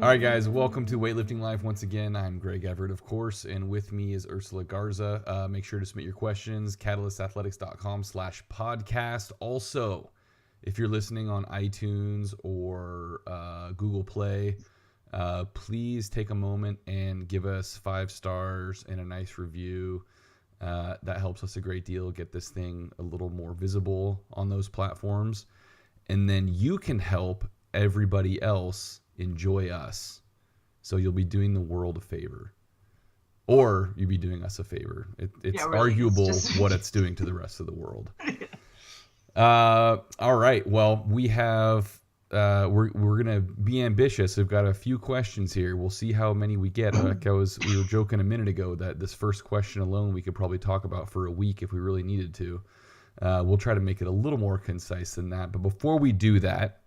All right, guys, welcome to Weightlifting Life. Once again, I'm Greg Everett, of course, and with me is Ursula Garza. Make sure to submit your questions, catalystathletics.com/podcast. Also, if you're listening on iTunes or Google Play, please take a moment and give us 5 stars and a nice review. That helps us a great deal, get this thing a little more visible on those platforms. And then you can help everybody else enjoy us. So you'll be doing the world a favor. Or you'll be doing us a favor. It's arguable what it's doing to the rest of the world. All right. Well, we have... we're going to be ambitious. We've got a few questions here. We'll see how many we get. We were joking a minute ago that this first question alone we could probably talk about for a week if we really needed to. We'll try to make it a little more concise than that. But before we do that,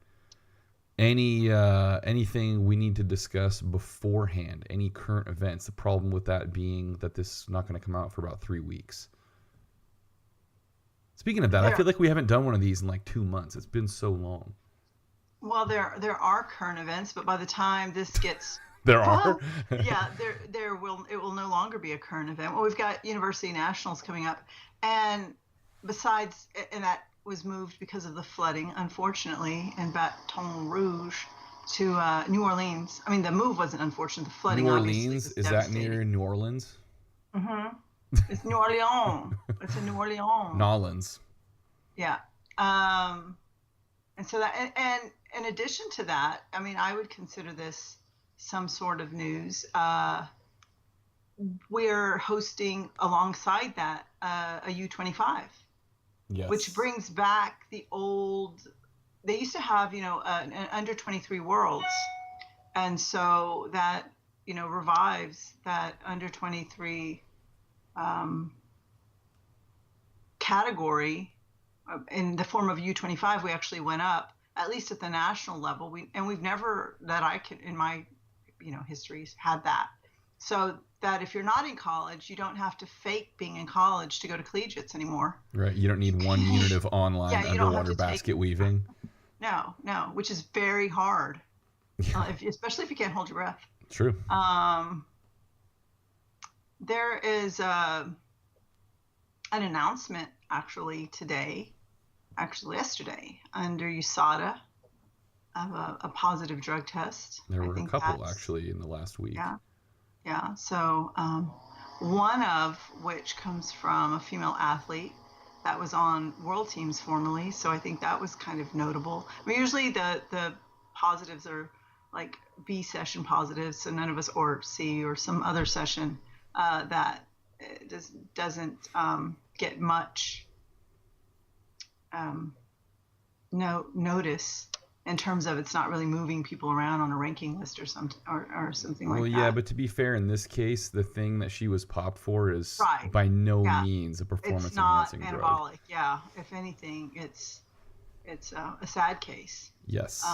anything we need to discuss beforehand, any current events, the problem with that being that this is not going to come out for about 3 weeks. Speaking of that, I feel like we haven't done one of these in like 2 months. It's been so long. Well, there are current events, but by the time this gets it will no longer be a current event. Well, we've got University Nationals coming up, and that was moved because of the flooding, unfortunately, in Baton Rouge to New Orleans. I mean, the move wasn't unfortunate. The flooding, New Orleans, is that near New Orleans? Mm-hmm. It's New Orleans. It's in New Orleans. Nolans. Yeah. And so that, and in addition to that, I mean, I would consider this some sort of news. We're hosting alongside that a U25. Yes. Which brings back the old, they used to have, an under 23 worlds. And so that, revives that under 23 category in the form of U25. We actually went up, at least at the national level. We've never, that I can, in my, histories, had that. So that if you're not in college, you don't have to fake being in college to go to collegiates anymore. Right. You don't need 1 unit of online underwater basket weaving. No, which is very hard, especially if you can't hold your breath. True. There is an announcement actually yesterday under USADA of a positive drug test. There were a couple actually in the last week. Yeah. So one of which comes from a female athlete that was on world teams formerly. So I think that was kind of notable. I mean, usually the positives are like B session positives. So none of us, or C or some other session that doesn't get much notice. In terms of it's not really moving people around on a ranking list or something like that. Well, yeah, but to be fair, in this case, the thing that she was popped for is by no means a performance-enhancing drug. It's not anabolic. Yeah, if anything, it's a sad case. Yes.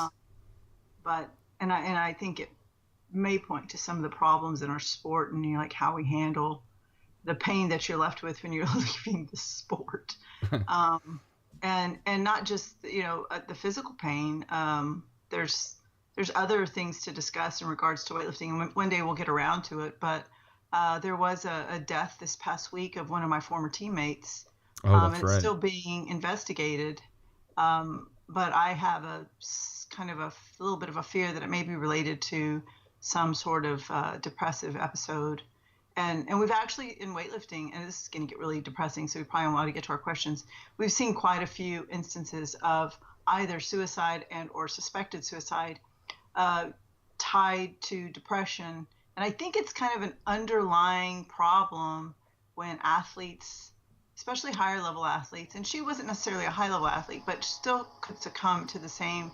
But I think it may point to some of the problems in our sport and like how we handle the pain that you're left with when you're leaving the sport. And not just, the physical pain. There's other things to discuss in regards to weightlifting. And one day we'll get around to it. But there was a death this past week of one of my former teammates. That's right. It's still being investigated. But I have a little bit of a fear that it may be related to some sort of depressive episode. And we've actually, in weightlifting, and this is going to get really depressing, so we probably want to get to our questions. We've seen quite a few instances of either suicide and or suspected suicide tied to depression. And I think it's kind of an underlying problem when athletes, especially higher level athletes, and she wasn't necessarily a high level athlete, but still could succumb to the same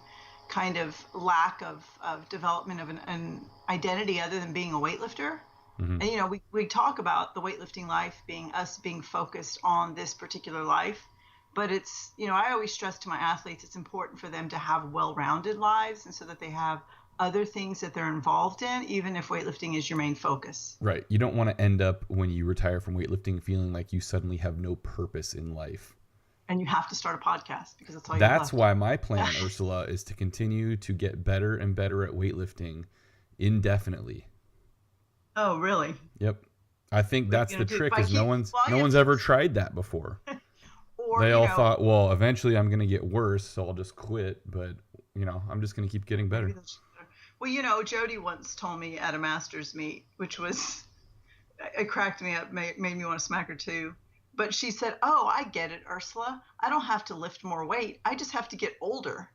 kind of lack of development of an identity other than being a weightlifter. Mm-hmm. And, we talk about the weightlifting life being us being focused on this particular life, but it's, I always stress to my athletes, it's important for them to have well-rounded lives and so that they have other things that they're involved in, even if weightlifting is your main focus. Right. You don't want to end up when you retire from weightlifting feeling like you suddenly have no purpose in life. And you have to start a podcast because that's all That's why my plan, Ursula, is to continue to get better and better at weightlifting indefinitely. Oh, really? Yep. I think that's the trick, is no one's ever tried that before. Or, they all thought, well, eventually I'm going to get worse, so I'll just quit. But, I'm just going to keep getting better. Well, Jody once told me at a master's meet, which was, it cracked me up, made me want to smack her too. But she said, oh, I get it, Ursula. I don't have to lift more weight. I just have to get older.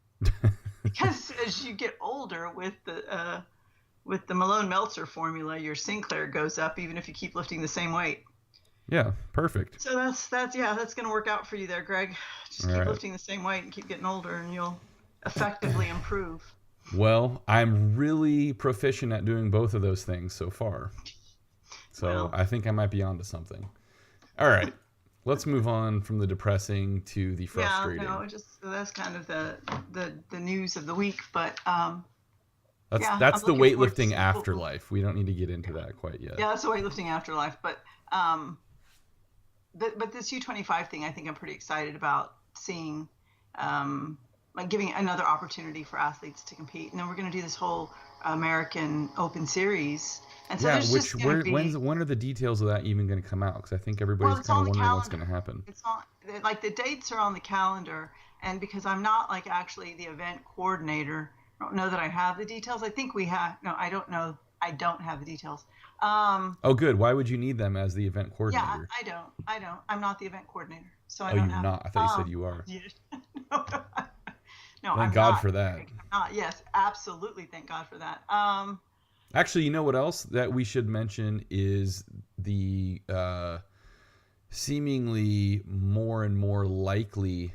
Because as you get older with the Malone-Meltzer formula, your Sinclair goes up even if you keep lifting the same weight. Yeah, perfect. So that's going to work out for you there, Greg. Just keep lifting the same weight and keep getting older, and you'll effectively improve. Well, I'm really proficient at doing both of those things so far. So I think I might be onto something. All right. Let's move on from the depressing to the frustrating. Yeah, that's kind of the news of the week, but that's the weightlifting afterlife. We don't need to get into that quite yet. Yeah, that's the weightlifting afterlife, but this U25 thing, I think I'm pretty excited about seeing, like giving another opportunity for athletes to compete, and then we're going to do this whole American Open Series. And so when are the details of that even going to come out? Because I think everybody's kind of wondering what's going to happen. It's on, like, the dates are on the calendar, and because I'm not like actually the event coordinator, I don't know that I have the details. I think we have. No, I don't know. I don't have the details. Oh, good. Why would you need them as the event coordinator? Yeah, I don't. I'm not the event coordinator, so I don't have. Oh, you're not. I thought you said you are. No, Thank God for that. I'm not. Yes, absolutely. Thank God for that. Actually, you know what else that we should mention is the seemingly more and more likely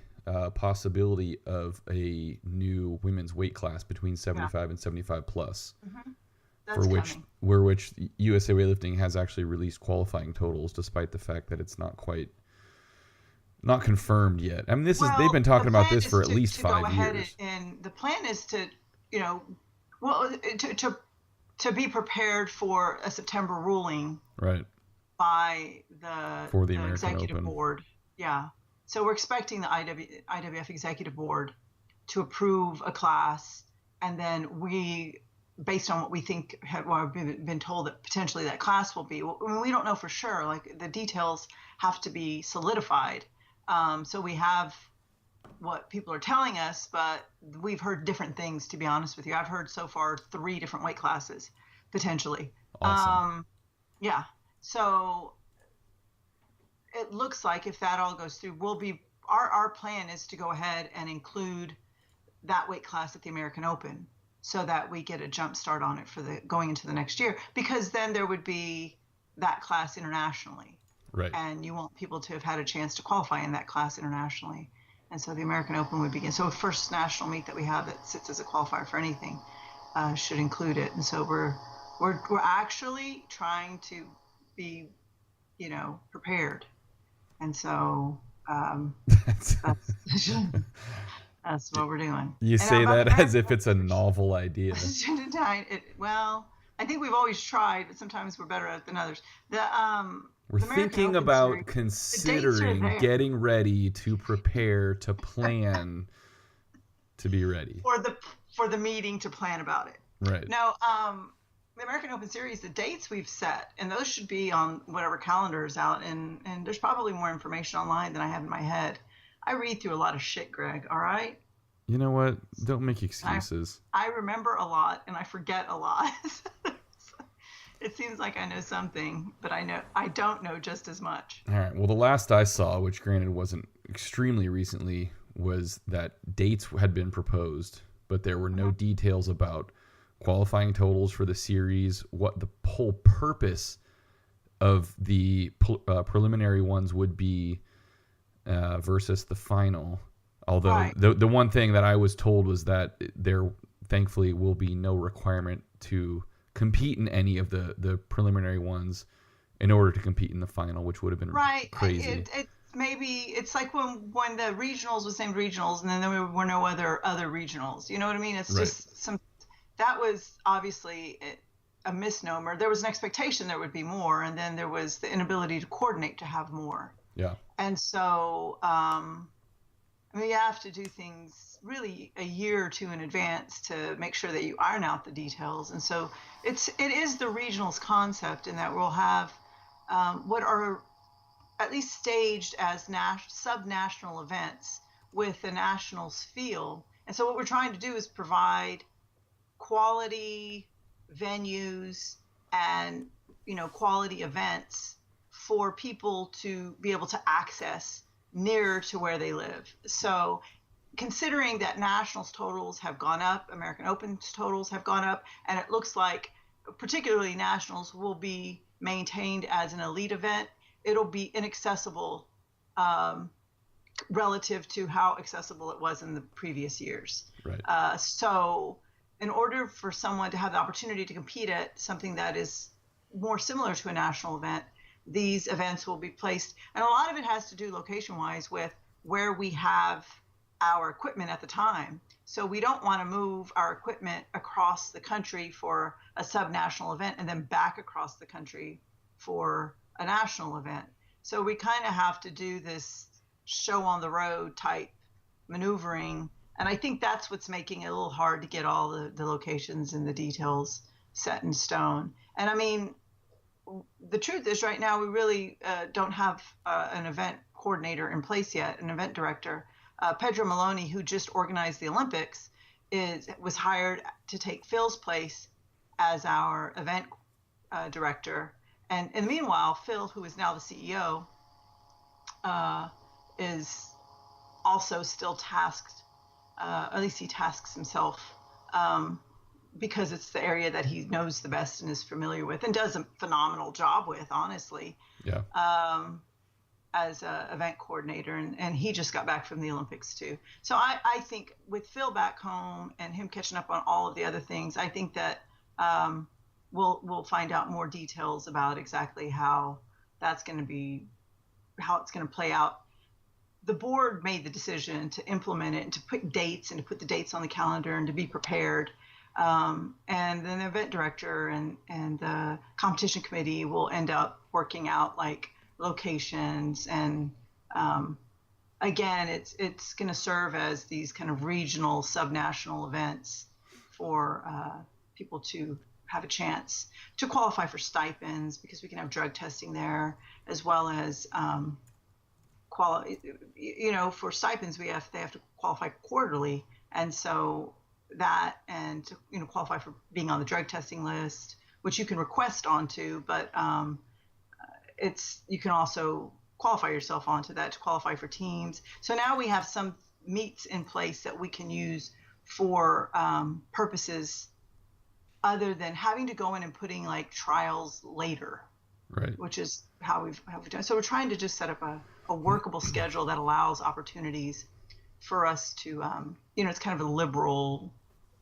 possibility of a new women's weight class between 75 and 75 plus, for which USA Weightlifting has actually released qualifying totals, despite the fact that it's not confirmed yet. I mean, they've been talking about this for at least 5 years. And the plan is to be prepared for a September ruling, right, by the executive Open board. Yeah. So we're expecting the IWF executive board to approve a class, and then we, based on what we think, we've been told that potentially that class will be. I mean, we don't know for sure. Like, the details have to be solidified. So we have what people are telling us, but we've heard different things, to be honest with you. I've heard so far 3 different weight classes, potentially. Awesome. Yeah. So it looks like if that all goes through, our plan is to go ahead and include that weight class at the American Open, so that we get a jump start on it for going into the next year, because then there would be that class internationally. Right. And you want people to have had a chance to qualify in that class internationally. And so the American Open would begin. So the first national meet that we have that sits as a qualifier for anything should include it. And so we're actually trying to be, prepared. And so that's what we're doing. You say that as if it's a novel idea. Well, I think we've always tried, but sometimes we're better at it than others. We're thinking about considering getting ready to prepare, to plan, to be ready. For the meeting to plan about it. Right. Now, the American Open Series, the dates we've set, and those should be on whatever calendar is out, and there's probably more information online than I have in my head. I read through a lot of shit, Greg, all right? You know what? Don't make excuses. I remember a lot, and I forget a lot. It seems like I know something, but I don't know just as much. All right. Well, the last I saw, which granted wasn't extremely recently, was that dates had been proposed, but there were no details about qualifying totals for the series, what the whole purpose of the preliminary ones would be versus the final. Although the one thing that I was told was that there thankfully will be no requirement to compete in any of the preliminary ones in order to compete in the final, which would have been crazy. It's like when the regionals was named regionals, and then there were no other regionals. You know what I mean? It's just that was obviously a misnomer. There was an expectation there would be more, and then there was the inability to coordinate to have more. Yeah. And so, You have to do things really a year or two in advance to make sure that you iron out the details. And so it is the regionals concept in that we'll have what are at least staged as sub-national events with the nationals feel. And so what we're trying to do is provide quality venues and, quality events for people to be able to access nearer to where they live. So considering that nationals totals have gone up, American Open's totals have gone up, and it looks like particularly nationals will be maintained as an elite event, it'll be inaccessible relative to how accessible it was in the previous years. Right. So in order for someone to have the opportunity to compete at something that is more similar to a national event, these events will be placed, and a lot of it has to do location-wise with where we have our equipment at the time. So we don't want to move our equipment across the country for a sub-national event and then back across the country for a national event. So we kind of have to do this show on the road type maneuvering. And I think that's what's making it a little hard to get all the locations and the details set in stone. And I mean, the truth is right now we really don't have an event coordinator in place yet, an event director. Pedro Maloney, who just organized the Olympics, was hired to take Phil's place as our event director. And in the meanwhile, Phil, who is now the CEO, is also still tasked, at least he tasks himself, because it's the area that he knows the best and is familiar with and does a phenomenal job with, honestly. Yeah. As an event coordinator, and he just got back from the Olympics too. So I think with Phil back home and him catching up on all of the other things, I think that we'll find out more details about exactly how it's going to play out. The board made the decision to implement it and to put dates and to put the dates on the calendar and to be prepared. And then the event director and the competition committee will end up working out like locations, and again, it's going to serve as these kind of regional subnational events for people to have a chance to qualify for stipends, because we can have drug testing there, as well as for stipends they have to qualify quarterly, and so that, and to qualify for being on the drug testing list, which you can request onto, but you can also qualify yourself onto that to qualify for teams. So now we have some meets in place that we can use for purposes other than having to go in and putting like trials later, right? Which is how we've done. So we're trying to just set up a workable schedule that allows opportunities for us to, it's kind of a liberal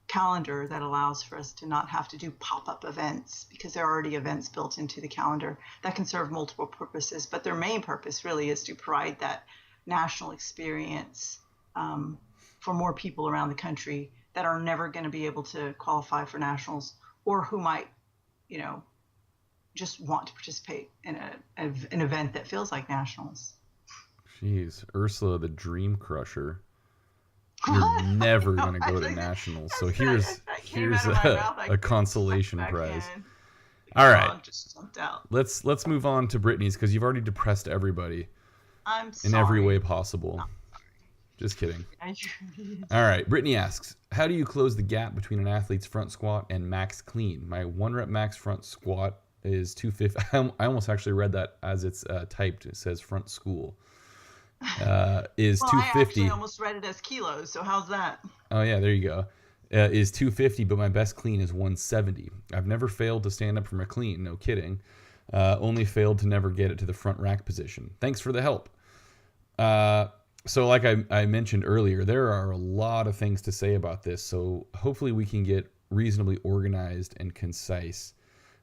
calendar that allows for us to not have to do pop-up events, because there are already events built into the calendar that can serve multiple purposes, but their main purpose really is to provide that national experience for more people around the country that are never going to be able to qualify for nationals, or who might just want to participate in an event that feels like nationals. Jeez, Ursula, the dream crusher. You're never going to go to nationals. So here's a consolation prize. All right. Just jumped out. Let's move on to Brittany's, because you've already depressed everybody. I'm sorry. In every way possible. Just kidding. All right. Brittany asks, how do you close the gap between an athlete's front squat and max clean? My 1-rep max front squat is 250. I almost actually read that as it's typed. It says front school. Is 250. I actually almost read it as kilos, so how's that? Oh yeah, there you go. Is 250, but my best clean is 170. I've never failed to stand up from a clean, no kidding. Only failed to never get it to the front rack position. Thanks for the help. So like I mentioned earlier, there are a lot of things to say about this, so hopefully we can get reasonably organized and concise.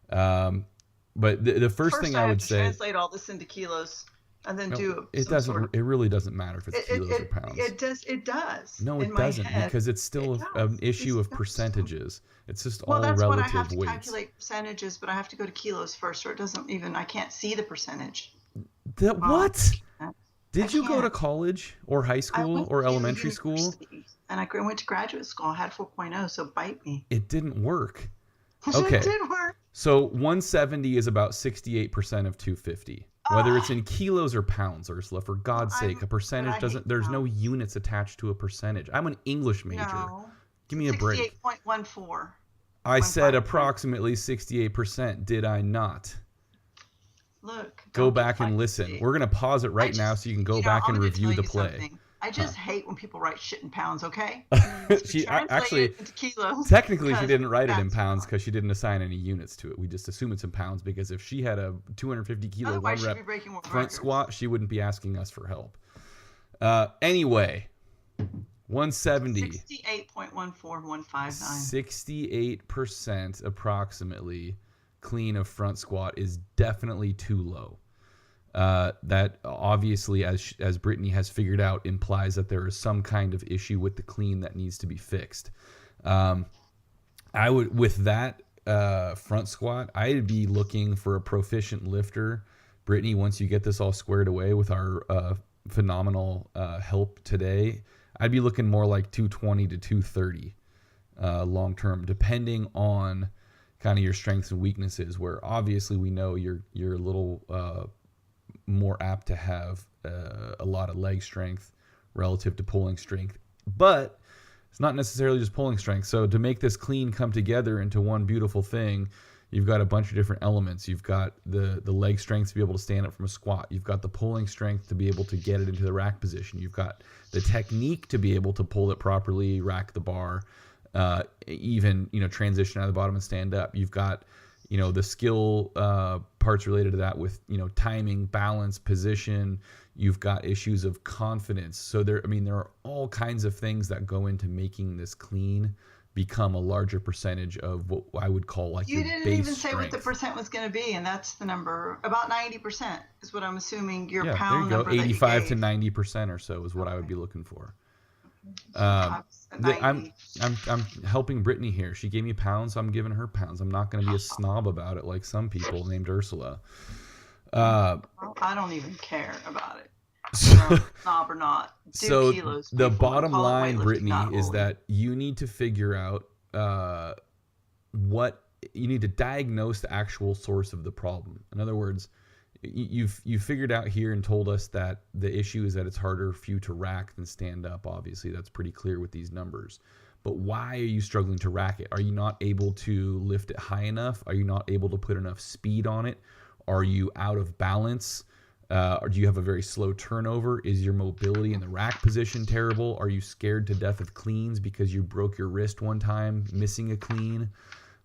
But the first thing I would say, translate all this into kilos. And then it really doesn't matter if it's kilos or pounds. It does. No, it doesn't, because it's still an issue of percentages. It's just all relative weights. Well, that's what I have to calculate percentages, but I have to go to kilos first, or it doesn't even. I can't see the percentage. What? Did you go to college or high school or elementary school? And I went to graduate school. I had 4.0, so bite me. It didn't work. Okay. It did work. So 170 is about 68% of 250. Whether it's in kilos or pounds, Ursula, for God's sake, a percentage doesn't, there's no units attached to a percentage. I'm an English major. No. Give me a break. 68.14. I said approximately 68%, did I not? Look. Go back and listen. We're going to pause it right now so you can go back and review the play. Something. I just hate when people write shit in pounds, okay? She actually, kilos, technically she didn't write it in pounds because she didn't assign any units to it. We just assume it's in pounds because if she had a 250 kilo one rep front squat, she wouldn't be asking us for help. Anyway, 170. 68.14159. 68% approximately clean of front squat is definitely too low. That obviously, as Brittany has figured out, implies that there is some kind of issue with the clean that needs to be fixed. I would, with that front squat, I'd be looking for a proficient lifter. Brittany, once you get this all squared away with our phenomenal help today, I'd be looking more like 220 to 230 long term, depending on kind of your strengths and weaknesses. Where obviously we know you're a little more apt to have a lot of leg strength relative to pulling strength, but it's not necessarily just pulling strength. So to make this clean come together into one beautiful thing, you've got a bunch of different elements. You've got the leg strength to be able to stand up from a squat. You've got the pulling strength to be able to get it into the rack position. You've got the technique to be able to pull it properly, rack the bar, even, transition out of the bottom and stand up. You've got, the skill parts related to that with, timing, balance, position. You've got issues of confidence. So there are all kinds of things that go into making this clean become a larger percentage of what I would call like your base strength. You didn't even say what the percent was going to be, and that's the number. About 90% is what I'm assuming your pound number. There you go. 85 to 90% or so is what I would be looking for. I'm helping Brittany here. She gave me pounds, so I'm giving her pounds. I'm not going to be a snob about it like some people named Ursula. I don't even care about it. Snob or not. So kilos, the bottom line, Brittany, is that you need to figure out what you need to diagnose the actual source of the problem. In other words, you've figured out here and told us that the issue is that it's harder for you to rack than stand up. Obviously, that's pretty clear with these numbers. But why are you struggling to rack it? Are you not able to lift it high enough? Are you not able to put enough speed on it? Are you out of balance? Or do you have a very slow turnover? Is your mobility in the rack position terrible? Are you scared to death of cleans because you broke your wrist one time missing a clean?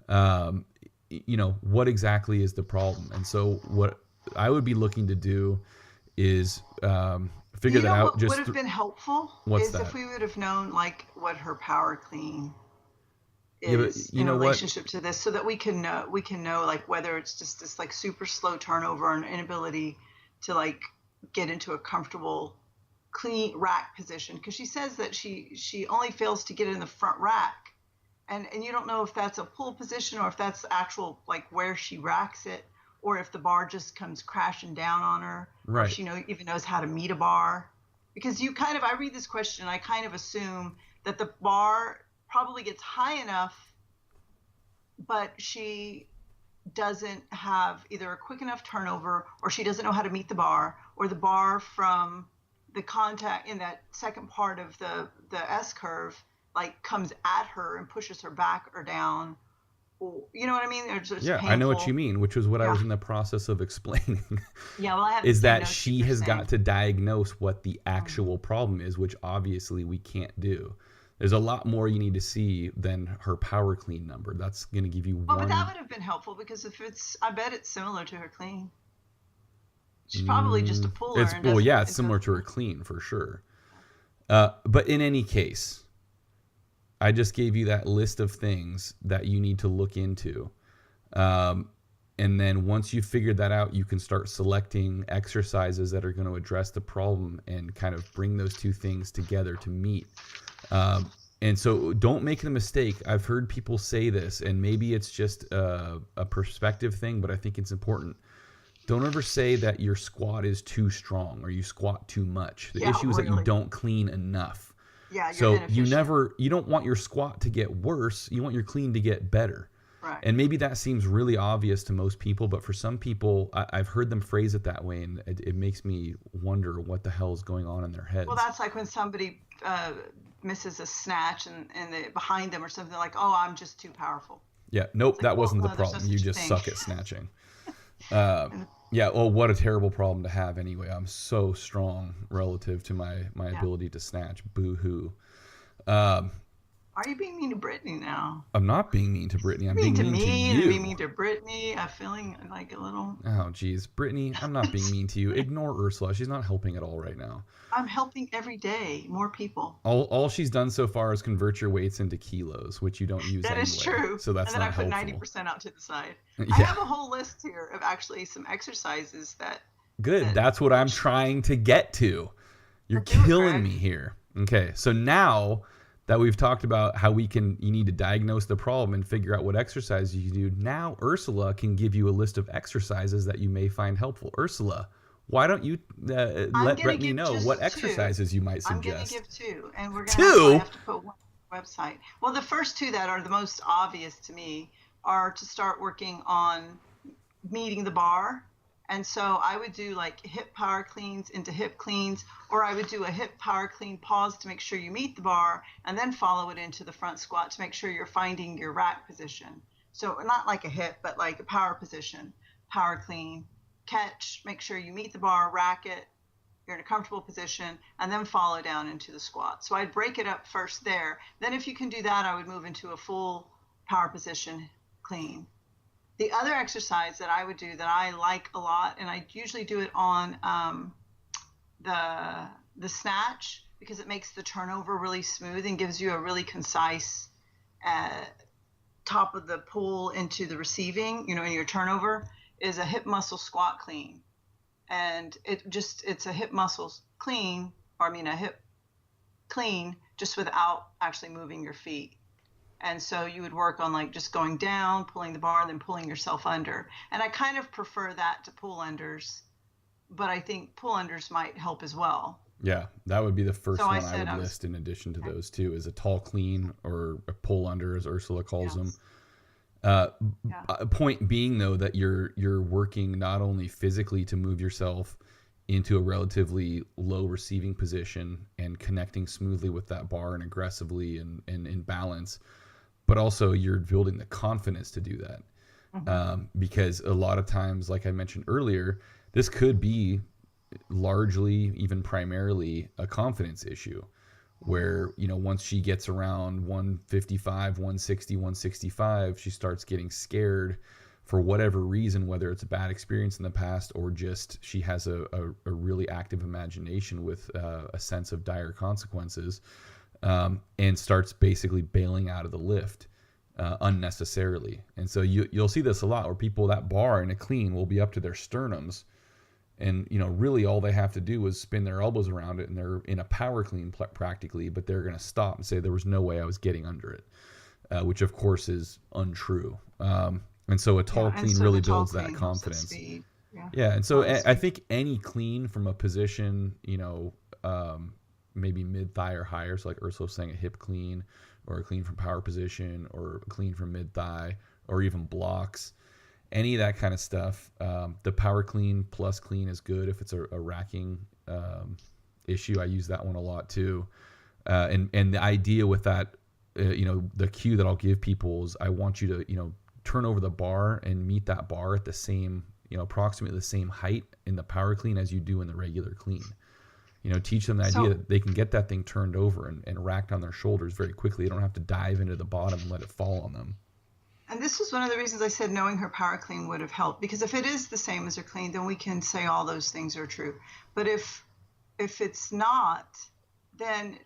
What exactly is the problem? And so what I would be looking to do is figure that out. What would have been helpful if we would have known like what her power clean is in relationship to this, so that we can know like whether it's just this like super slow turnover and inability to like get into a comfortable clean rack position, because she says that she only fails to get in the front rack, and you don't know if that's a pull position or if that's actual like where she racks it, or if the bar just comes crashing down on her, right? Or she even knows how to meet a bar. Because I read this question and I kind of assume that the bar probably gets high enough, but she doesn't have either a quick enough turnover, or she doesn't know how to meet the bar, or the bar from the contact in that second part of the S curve like comes at her and pushes her back or down. You know what I mean? I know what you mean, which is what I was in the process of explaining. Yeah, well, I have is that she has got to diagnose what the actual problem is, which obviously we can't do. There's a lot more you need to see than her power clean number. That's going to give you one. But that would have been helpful, because I bet it's similar to her clean. She's probably just a puller. It's similar to her clean for sure. But in any case, I just gave you that list of things that you need to look into. And then once you figured that out, you can start selecting exercises that are going to address the problem and kind of bring those two things together to meet. And so don't make the mistake. I've heard people say this, and maybe it's just a perspective thing, but I think it's important. Don't ever say that your squat is too strong or you squat too much. The Yeah, issue is that you really. don't clean enough. Yeah, you're So inefficient. you don't want your squat to get worse. You want your clean to get better. Right. And maybe that seems really obvious to most people, but for some people, I've heard them phrase it that way, and it makes me wonder what the hell is going on in their Well, heads. that's like when somebody misses a snatch and behind them or something, like, oh, I'm just too powerful. Yeah, It's nope, like, that well, wasn't the no, there's no problem. You such just thing. suck at snatching. Uh, And, yeah, well, what a terrible problem to have anyway. I'm so strong relative to my yeah. ability to snatch. Boo hoo. Um, Are you being mean to Brittany now? I'm not being mean to Brittany. I'm Being being to mean to me and being you. mean to Brittany. I'm feeling like a little. Oh, geez. Brittany, I'm not being mean to you. Ignore Ursula. She's not helping at all right now. I'm helping every day, more people. All she's done so far is convert your weights into kilos, which you don't use That anyway. is true. So that's And then not I put helpful. 90% out to the side. Yeah. I have a whole list here of actually some exercises that. Good. That's what I'm trying to get to. You're Do it, killing Greg. me here. Okay. So now that we've talked about how you need to diagnose the problem and figure out what exercises you do, now Ursula can give you a list of exercises that you may find helpful. Ursula, why don't you let Brittany know what exercises you might I'm going to suggest? give two, and we're going to have to put one on the website. Well, the first two that are the most obvious to me are to start working on meeting the bar. And so I would do like hip power cleans into hip cleans, or I would do a hip power clean pause to make sure you meet the bar, and then follow it into the front squat to make sure you're finding your rack position. So not like a hip, but like a power position. Power clean, catch, make sure you meet the bar, rack it, you're in a comfortable position, and then follow down into the squat. So I'd break it up first there. Then if you can do that, I would move into a full power position clean. The other exercise that I would do that I like a lot, and I usually do it on the snatch, because it makes the turnover really smooth and gives you a really concise top of the pull into the receiving, in your turnover, is a hip muscle squat clean. And it's a hip muscles clean, or a hip clean, just without actually moving your feet. And so you would work on like just going down, pulling the bar, then pulling yourself under. And I kind of prefer that to pull unders, but I think pull unders might help as well. Yeah, that would be the first one I said would list in addition to those two, is a tall clean or a pull under, as Ursula calls them. Point being, though, that you're working not only physically to move yourself into a relatively low receiving position and connecting smoothly with that bar and aggressively and in balance, but also you're building the confidence to do that. Because a lot of times, like I mentioned earlier, this could be largely, even primarily, a confidence issue where, once she gets around 155, 160, 165, she starts getting scared for whatever reason, whether it's a bad experience in the past or just she has a really active imagination with a sense of dire consequences, and starts basically bailing out of the lift unnecessarily. And so you'll see this a lot where people, that bar in a clean will be up to their sternums, and really all they have to do is spin their elbows around it, and they're in a power clean practically, but they're going to stop and say there was no way I was getting under it, which of course is untrue. And so a tall clean really builds that confidence. Yeah, and so I think any clean from a position, maybe mid thigh or higher, so like Ursula was saying, a hip clean, or a clean from power position, or a clean from mid thigh, or even blocks, any of that kind of stuff. The power clean plus clean is good if it's a racking issue. I use that one a lot too. And the idea with that, the cue that I'll give people is I want you to, turn over the bar and meet that bar at the same, approximately the same height in the power clean as you do in the regular clean. Teach them the idea that they can get that thing turned over and racked on their shoulders very quickly. They don't have to dive into the bottom and let it fall on them. And this was one of the reasons I said knowing her power clean would have helped, because if it is the same as her clean, then we can say all those things are true. But if it's not, then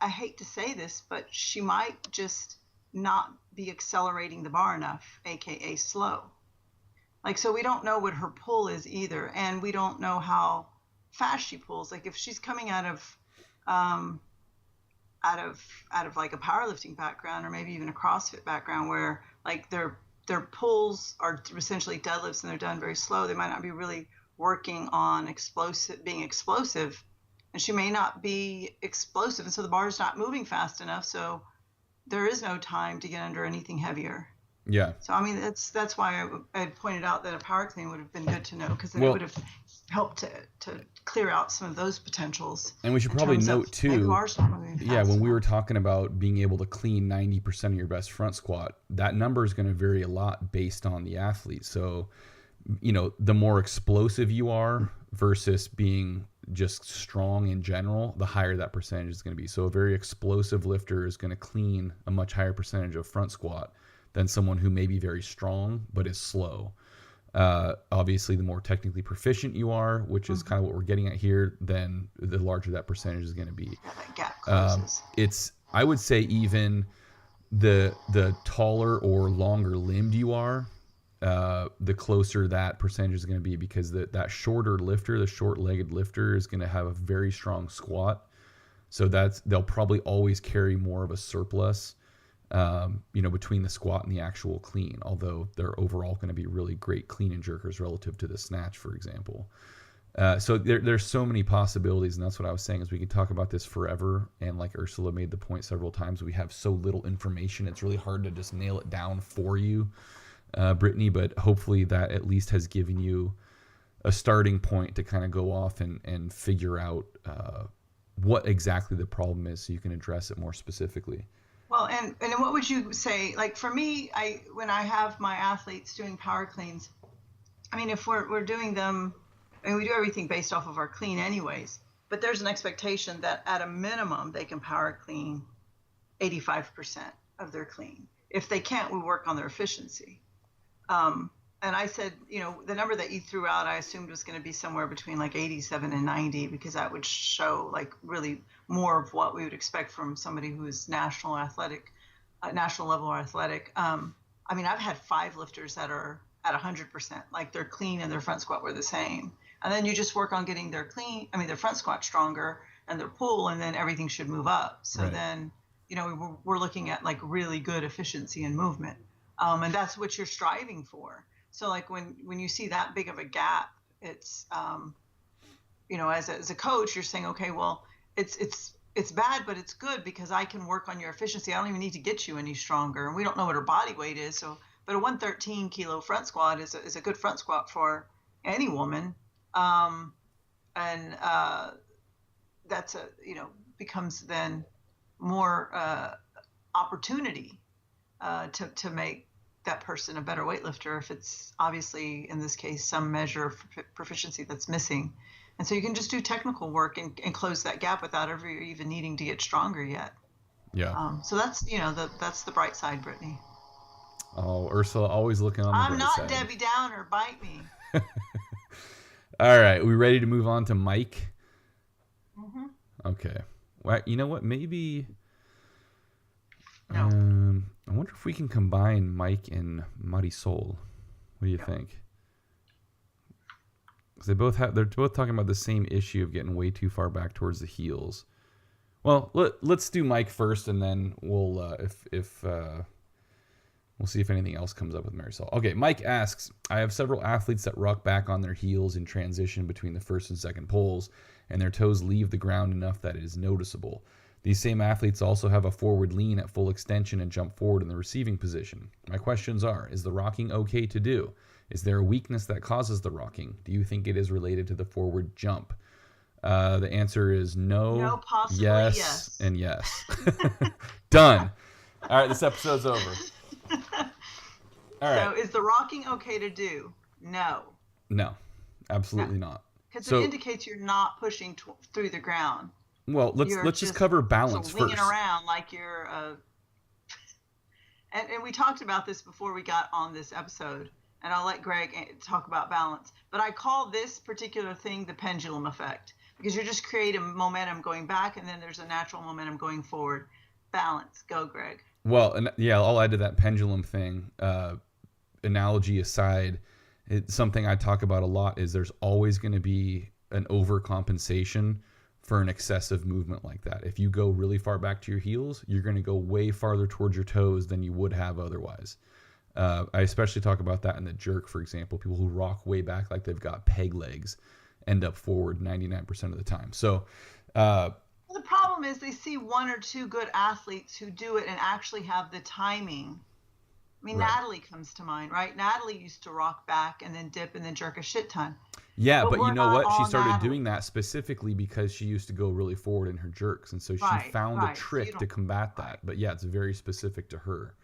I hate to say this, but she might just not be accelerating the bar enough, aka slow. Like, so we don't know what her pull is either, and we don't know how fast she pulls. Like if she's coming out of like a powerlifting background, or maybe even a CrossFit background, where like they're their pulls are essentially deadlifts and they're done very slow. They might not be really working on being explosive, and she may not be explosive, and so the bar is not moving fast enough. So there is no time to get under anything heavier. Yeah. So I mean, that's why I had pointed out that a power clean would have been good to know, because then it would have helped to clear out some of those potentials. And we should probably note too, when we were talking about being able to clean 90% of your best front squat, that number is going to vary a lot based on the athlete. So, you know, the more explosive you are versus being just strong in general, the higher that percentage is going to be. So a very explosive lifter is going to clean a much higher percentage of front squat than someone who may be very strong but is slow. Obviously, the more technically proficient you are, which is kind of what we're getting at here, then the larger that percentage is going to be. Yeah, that gap closes. I would say even the taller or longer limbed you are, the closer that percentage is going to be, because that shorter lifter, the short-legged lifter, is going to have a very strong squat. So they'll probably always carry more of a surplus, between the squat and the actual clean, although they're overall going to be really great clean and jerkers relative to the snatch, for example. So there's so many possibilities, and that's what I was saying, is we could talk about this forever. And like Ursula made the point several times, we have so little information, it's really hard to just nail it down for you, Brittany, but hopefully that at least has given you a starting point to kind of go off and figure out what exactly the problem is, so you can address it more specifically. Well, and what would you say, like for me, when I have my athletes doing power cleans, I mean, if we're doing them, I mean, we do everything based off of our clean anyways, but there's an expectation that at a minimum, they can power clean 85% of their clean. If they can't, we work on their efficiency. And I said, the number that you threw out, I assumed was going to be somewhere between like 87 and 90, because that would show like really more of what we would expect from somebody who is national level or athletic. I mean, I've had 5 lifters that are at 100%, like their clean and their front squat were the same. And then you just work on getting their front squat stronger and their pull, and then everything should move up. So right. Then, we're looking at like really good efficiency and movement. And that's what you're striving for. So like when you see that big of a gap, it's, as a coach, you're saying, okay, well, it's bad, but it's good because I can work on your efficiency. I don't even need to get you any stronger. And we don't know what her body weight is. So, but a 113 kilo front squat is a good front squat for any woman. That's becomes then more, opportunity, to make that person a better weightlifter, if it's obviously in this case some measure of proficiency that's missing. And so you can just do technical work and close that gap without ever even needing to get stronger yet. Yeah. So that's that's the bright side, Brittany. Oh, Ursula, always looking on the bright side. I'm not Debbie Downer. Bite me. All right, we ready to move on to Mike? Mm-hmm. Okay. Well, you know what? Maybe. No. I wonder if we can combine Mike and Marisol. What do you think? Because they're both talking about the same issue of getting way too far back towards the heels. Well, let's do Mike first, and then we'll we'll see if anything else comes up with Marisol. Okay, Mike asks, I have several athletes that rock back on their heels in transition between the first and second pulls, and their toes leave the ground enough that it is noticeable. These same athletes also have a forward lean at full extension and jump forward in the receiving position. My questions are, is the rocking okay to do? Is there a weakness that causes the rocking? Do you think it is related to the forward jump? The answer is no, possibly yes, and yes. Done. All right, this episode's over. All right. So is the rocking okay to do? No. No, absolutely not. Because it indicates you're not pushing through the ground. Well, let's just cover balance first. Swinging around like you're and we talked about this before we got on this episode, and I'll let Greg talk about balance. But I call this particular thing the pendulum effect, because you're just creating momentum going back, and then there's a natural momentum going forward. Balance. Go, Greg. Well, and yeah, I'll add to that pendulum thing. Analogy aside, it's something I talk about a lot is there's always going to be an overcompensation for an excessive movement like that. If you go really far back to your heels, you're going to go way farther towards your toes than you would have otherwise. I especially talk about that in the jerk, for example. People who rock way back like they've got peg legs end up forward 99% of the time. So the problem is they see one or two good athletes who do it and actually have the timing. I mean, right. Natalie comes to mind, right? Natalie used to rock back and then dip and then jerk a shit ton. Yeah, but you know what? She started Natalie. doing that specifically because she used to go really forward in her jerks. And so she found a trick to combat that. But yeah, it's very specific to her.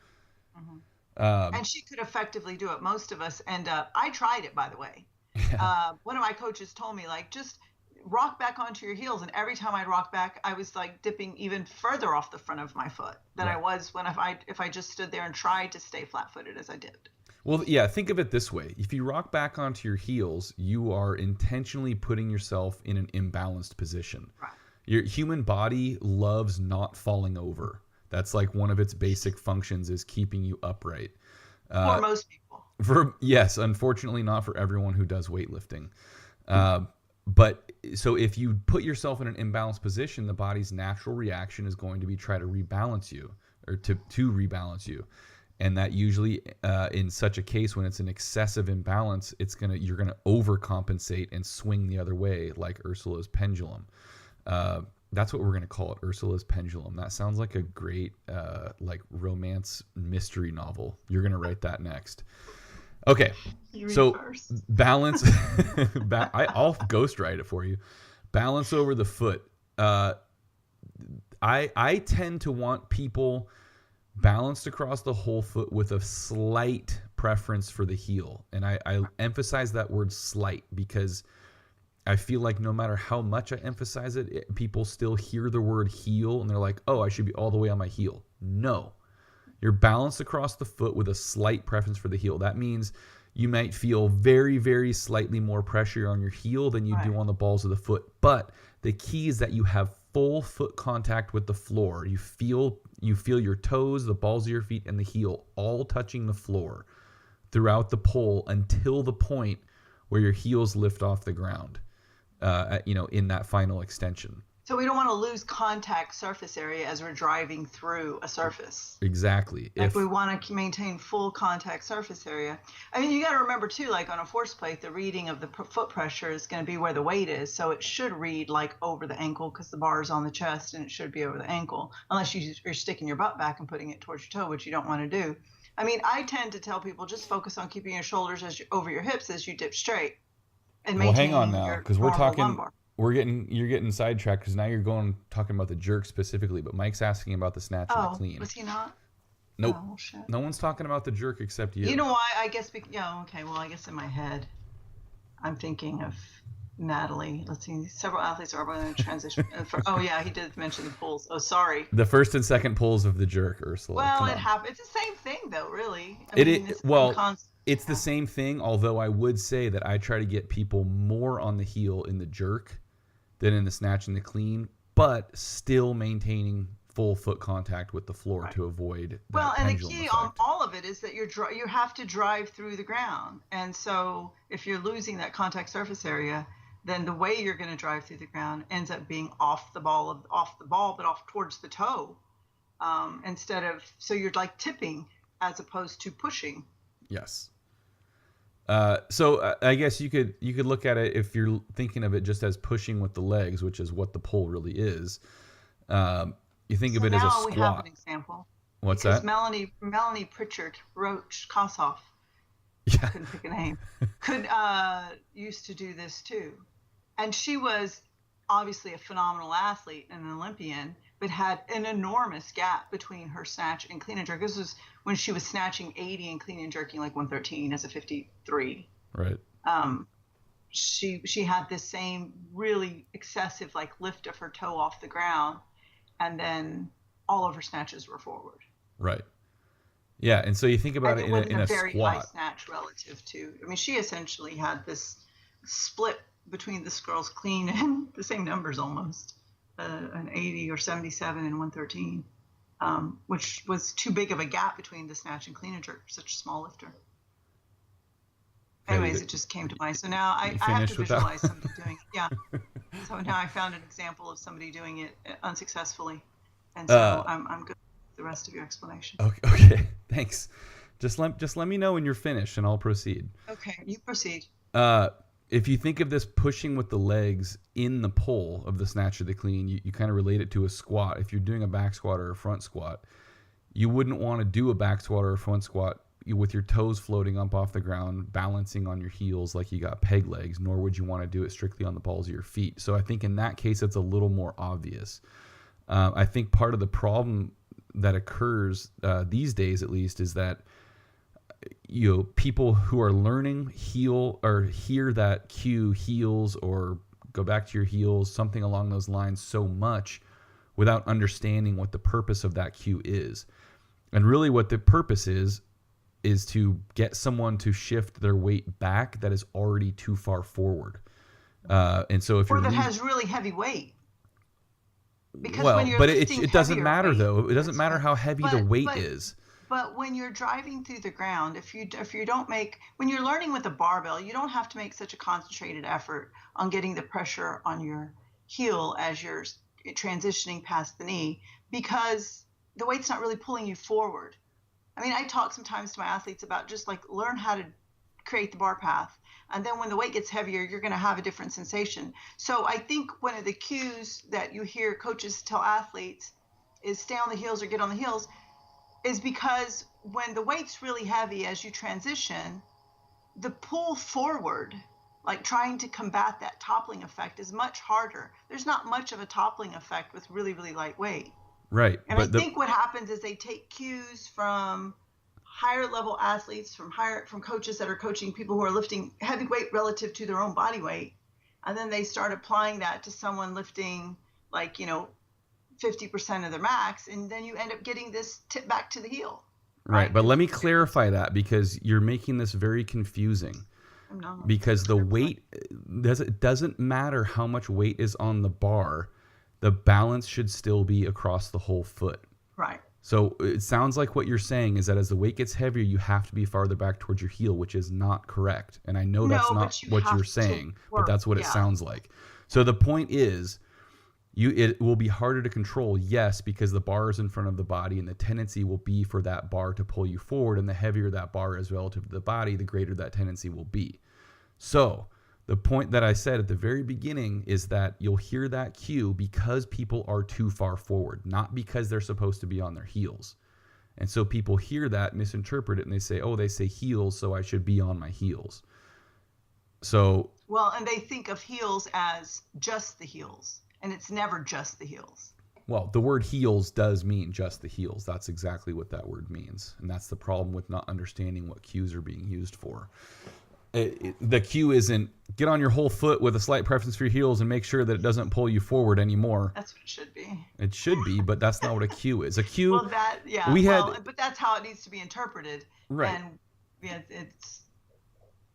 Mm-hmm. And she could effectively do it. Most of us end up, I tried it, by the way. Yeah. One of my coaches told me, like, just rock back onto your heels. And every time I'd rock back, I was like dipping even further off the front of my foot than I was when if I just stood there and tried to stay flat-footed as I dipped. Well, yeah, think of it this way. If you rock back onto your heels, you are intentionally putting yourself in an imbalanced position. Right. Your human body loves not falling over. That's like one of its basic functions is keeping you upright. For most people. Yes, unfortunately not for everyone who does weightlifting. But so if you put yourself in an imbalanced position, the body's natural reaction is going to be try to rebalance you or to rebalance you. And that usually in such a case when it's an excessive imbalance, you're gonna overcompensate and swing the other way like Ursula's pendulum. That's what we're gonna call it, Ursula's pendulum. That sounds like a great like romance mystery novel. You're gonna write that next. Okay, so balance. I'll ghostwrite it for you. Balance over the foot. I tend to want people balanced across the whole foot with a slight preference for the heel, and I emphasize that word "slight" because I feel like no matter how much I emphasize it, people still hear the word heel and they're like, "Oh, I should be all the way on my heel." No. You're balanced across the foot with a slight preference for the heel. That means you might feel very, very slightly more pressure on your heel than you do on the balls of the foot. But the key is that you have full foot contact with the floor. You feel your toes, the balls of your feet, and the heel all touching the floor throughout the pole until the point where your heels lift off the ground, in that final extension. So we don't want to lose contact surface area as we're driving through a surface. Exactly. Like we want to maintain full contact surface area. I mean, you got to remember too, like on a force plate, the reading of the foot pressure is going to be where the weight is. So it should read like over the ankle because the bar is on the chest and it should be over the ankle, unless you're sticking your butt back and putting it towards your toe, which you don't want to do. I mean, I tend to tell people just focus on keeping your shoulders over your hips as you dip straight. And hang on now, because we're talking. Lumbar. You're getting sidetracked because now you're talking about the jerk specifically, but Mike's asking about the snatch and the clean. Was he not? Nope. Oh, shit. No one's talking about the jerk except you. You know why? I guess, okay. Well, I guess in my head, I'm thinking of Natalie. Let's see. Several athletes are going to transition. He did mention the pulls. Oh, sorry. The first and second pulls of the jerk, Ursula. Well, it happens. It's the same thing, though, really. It's the same thing, although I would say that I try to get people more on the heel in the jerk than in the snatch and the clean, but still maintaining full foot contact with the floor to avoid that and the effect. key on all of it is that you have to drive through the ground. And so if you're losing that contact surface area, then the way you're going to drive through the ground ends up being off the ball, but off towards the toe. So you're like tipping as opposed to pushing. Yes. So I guess you could look at it if you're thinking of it just as pushing with the legs, which is what the pull really is. You think of it as a squat. Now we have an example. What's that? Melanie Pritchard Kossoff. Yeah. Couldn't pick a name. Used to do this too, and she was obviously a phenomenal athlete and an Olympian, but had an enormous gap between her snatch and clean and jerk. This was when she was snatching 80 and clean and jerking like 113 as a 53. Right. She had this same really excessive like lift of her toe off the ground, and then all of her snatches were forward. Right. Yeah, and so you think about it in a very squat. High snatch relative to. I mean, she essentially had this split between this girl's clean and the same numbers almost. An 80 or 77 and 113, which was too big of a gap between the snatch and clean and jerk for such a small lifter. Anyways, it just came to mind. So now I have to visualize somebody doing it. Yeah. So now I found an example of somebody doing it unsuccessfully. And so I'm good with the rest of your explanation. Okay. Thanks. Just let me know when you're finished, and I'll proceed. Okay, you proceed. If you think of this pushing with the legs in the pull of the snatch or the clean, you kind of relate it to a squat. If you're doing a back squat or a front squat, you wouldn't want to do a back squat or a front squat with your toes floating up off the ground, balancing on your heels like you got peg legs, nor would you want to do it strictly on the balls of your feet. So I think in that case, it's a little more obvious. I think part of the problem that occurs these days, at least, is that people who are learning heel or hear that cue, heels, or go back to your heels, something along those lines, so much without understanding what the purpose of that cue is. And really what the purpose is to get someone to shift their weight back that is already too far forward. And so if or that has really heavy weight. Because well, when you're but lifting it doesn't matter weight, though. It doesn't matter how heavy the weight is. But when you're driving through the ground, if you don't make, when you're learning with a barbell, you don't have to make such a concentrated effort on getting the pressure on your heel as you're transitioning past the knee, because the weight's not really pulling you forward. I mean, I talk sometimes to my athletes about just like learn how to create the bar path. And then when the weight gets heavier, you're going to have a different sensation. So I think one of the cues that you hear coaches tell athletes is stay on the heels or get on the heels, is because when the weight's really heavy as you transition, the pull forward, like trying to combat that toppling effect, is much harder. There's not much of a toppling effect with really, really light weight. Right. And I think what happens is they take cues from higher level athletes, from coaches that are coaching people who are lifting heavy weight relative to their own body weight. And then they start applying that to someone lifting 50% of their max. And then you end up getting this tip back to the heel. Right. But let me clarify that, because you're making this very confusing. Because the weight, it doesn't matter how much weight is on the bar. The balance should still be across the whole foot. Right. So it sounds like what you're saying is that as the weight gets heavier, you have to be farther back towards your heel, which is not correct. And I know that's not what you're saying, but that's what it sounds like. So the point is, it will be harder to control, yes, because the bar is in front of the body, and the tendency will be for that bar to pull you forward. And the heavier that bar is relative to the body, the greater that tendency will be. So the point that I said at the very beginning is that you'll hear that cue because people are too far forward, not because they're supposed to be on their heels. And so people hear that, misinterpret it, and they say, oh, they say heels, so I should be on my heels. So, well, and they think of heels as just the heels, and it's never just the heels. Well, the word heels does mean just the heels. That's exactly what that word means. And that's the problem with not understanding what cues are being used for. The cue isn't get on your whole foot with a slight preference for your heels and make sure that it doesn't pull you forward anymore. That's what it should be. It should be, but that's not what a cue is. A cue. Well, but that's how it needs to be interpreted. Right. And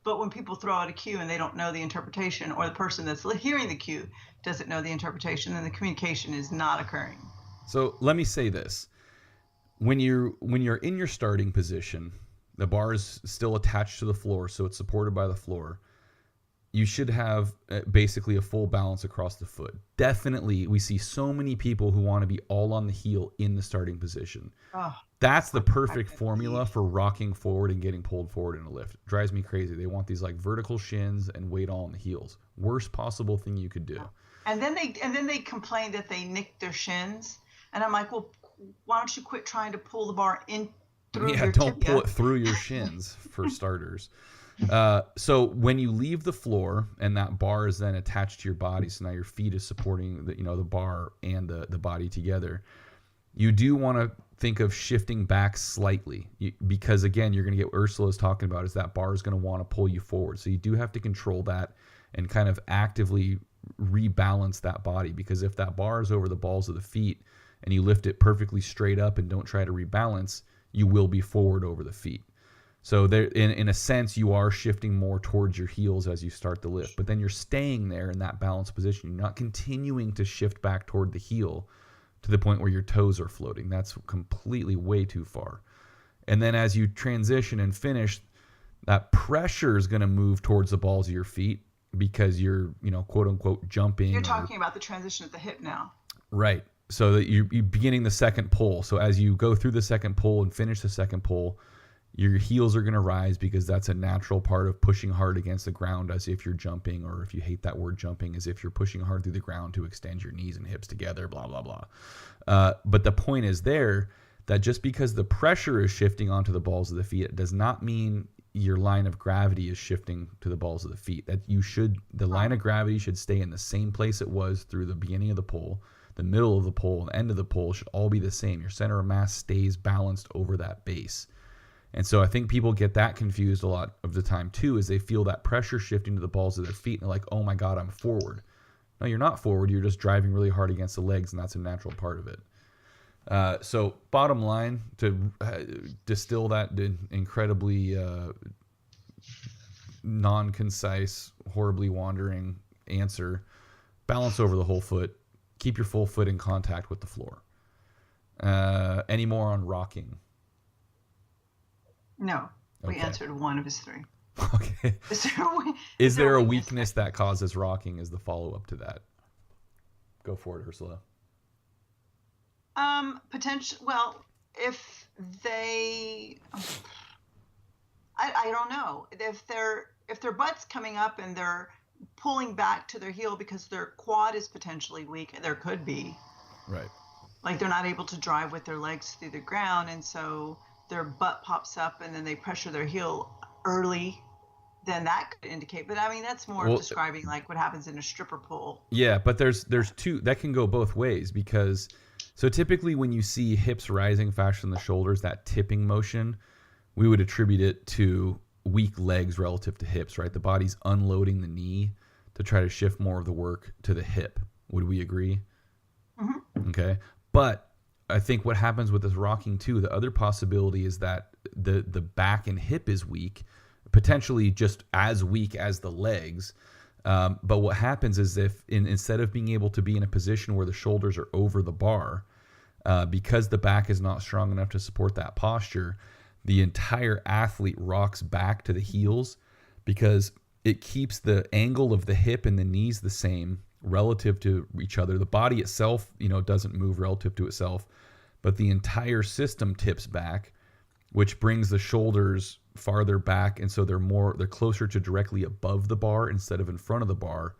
but when people throw out a cue and they don't know the interpretation, or the person that's hearing the cue doesn't know the interpretation, then the communication is not occurring. So let me say this: when you're in your starting position, the bar is still attached to the floor, so it's supported by the floor. You should have basically a full balance across the foot. Definitely, we see so many people who want to be all on the heel in the starting position. Oh, that's the perfect formula for rocking forward and getting pulled forward in a lift. It drives me crazy. They want these like vertical shins and weight all on the heels. Worst possible thing you could do. And then they complain that they nicked their shins. And I'm like, well, why don't you quit trying to pull the bar in? Don't pull it through your shins, for starters. So when you leave the floor and that bar is then attached to your body, so now your feet is supporting the bar and the body together, you do want to think of shifting back slightly, because again, you're going to get what Ursula is talking about, is that bar is going to want to pull you forward. So you do have to control that and kind of actively rebalance that body, because if that bar is over the balls of the feet and you lift it perfectly straight up and don't try to rebalance, you will be forward over the feet. So there, in a sense, you are shifting more towards your heels as you start the lift, but then you're staying there in that balanced position. You're not continuing to shift back toward the heel to the point where your toes are floating. That's completely way too far. And then as you transition and finish, that pressure is going to move towards the balls of your feet because you're, quote unquote, jumping. You're talking about the transition at the hip now. Right. So that you're beginning the second pull. So as you go through the second pull and finish the second pull, Your heels are going to rise because that's a natural part of pushing hard against the ground, as if you're jumping, or if you hate that word jumping, as if you're pushing hard through the ground to extend your knees and hips together, blah, blah, blah. But the point is there that just because the pressure is shifting onto the balls of the feet, it does not mean your line of gravity is shifting to the balls of the feet. That the line of gravity should stay in the same place it was through the beginning of the pole. The middle of the pole and the end of the pole should all be the same. Your center of mass stays balanced over that base. And so I think people get that confused a lot of the time too, is they feel that pressure shifting to the balls of their feet and they're like, oh my God, I'm forward. No, you're not forward. You're just driving really hard against the legs, and that's a natural part of it. So bottom line, to distill that incredibly non-concise, horribly wandering answer, balance over the whole foot. Keep your full foot in contact with the floor. Any more on rocking? No, we answered one of his three. Okay. Is there a weakness that causes rocking as the follow-up to that? Go for it, Ursula. Potential. Well, if they, I don't know, if their butt's coming up and they're pulling back to their heel because their quad is potentially weak, there could be. Right. Like they're not able to drive with their legs through the ground, and so their butt pops up and then they pressure their heel early, then that could indicate. But I mean, that's more describing like what happens in a stripper pole. Yeah, but there's two that can go both ways, because so typically when you see hips rising faster than the shoulders, that tipping motion, we would attribute it to weak legs relative to hips, right? The body's unloading the knee to try to shift more of the work to the hip. Would we agree? Mm-hmm. Okay. But I think what happens with this rocking too, the other possibility is that the back and hip is weak, potentially just as weak as the legs. But what happens is if instead of being able to be in a position where the shoulders are over the bar, because the back is not strong enough to support that posture, the entire athlete rocks back to the heels because it keeps the angle of the hip and the knees the same relative to each other. The body itself, doesn't move relative to itself, but the entire system tips back, which brings the shoulders farther back, and so they're closer to directly above the bar instead of in front of the bar,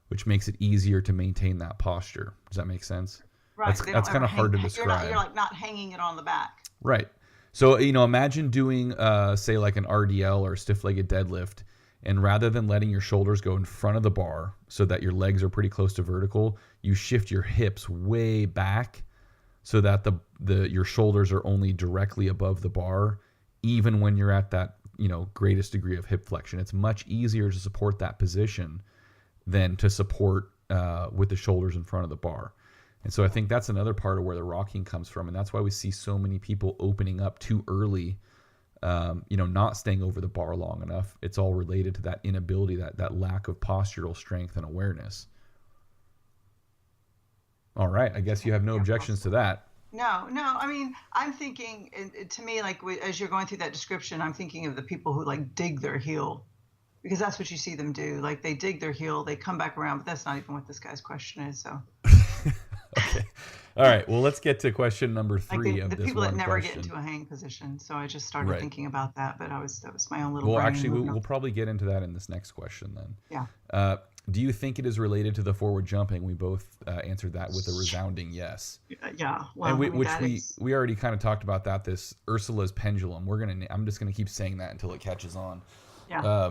which makes it easier to maintain that posture. Does that make sense? Right. That's kind of hard to describe. You're like not hanging it on the back. Right. So, imagine doing, say, like an RDL or a stiff-legged deadlift, and rather than letting your shoulders go in front of the bar so that your legs are pretty close to vertical, you shift your hips way back so that your shoulders are only directly above the bar, even when you're at that, greatest degree of hip flexion. It's much easier to support that position than to support with the shoulders in front of the bar. And so I think that's another part of where the rocking comes from. And that's why we see so many people opening up too early, not staying over the bar long enough. It's all related to that inability, that lack of postural strength and awareness. All right. I guess you have no objections to that. No. I mean, I'm thinking, to me, like as you're going through that description, I'm thinking of the people who like dig their heel, because that's what you see them do. Like they dig their heel, they come back around, but that's not even what this guy's question is. So. Okay. All right. Well, let's get to question number 3 like of the this people one that never question. get into a hang position. So I just started Right. thinking about that, but that was my own little. Well, brain actually, movement. we'll probably get into that in this next question then. Yeah. Do you think it is related to the forward jumping? We both answered that with a resounding yes. Yeah. Well, and we already kind of talked about that. This Ursula's pendulum. I'm just gonna keep saying that until it catches on. Yeah.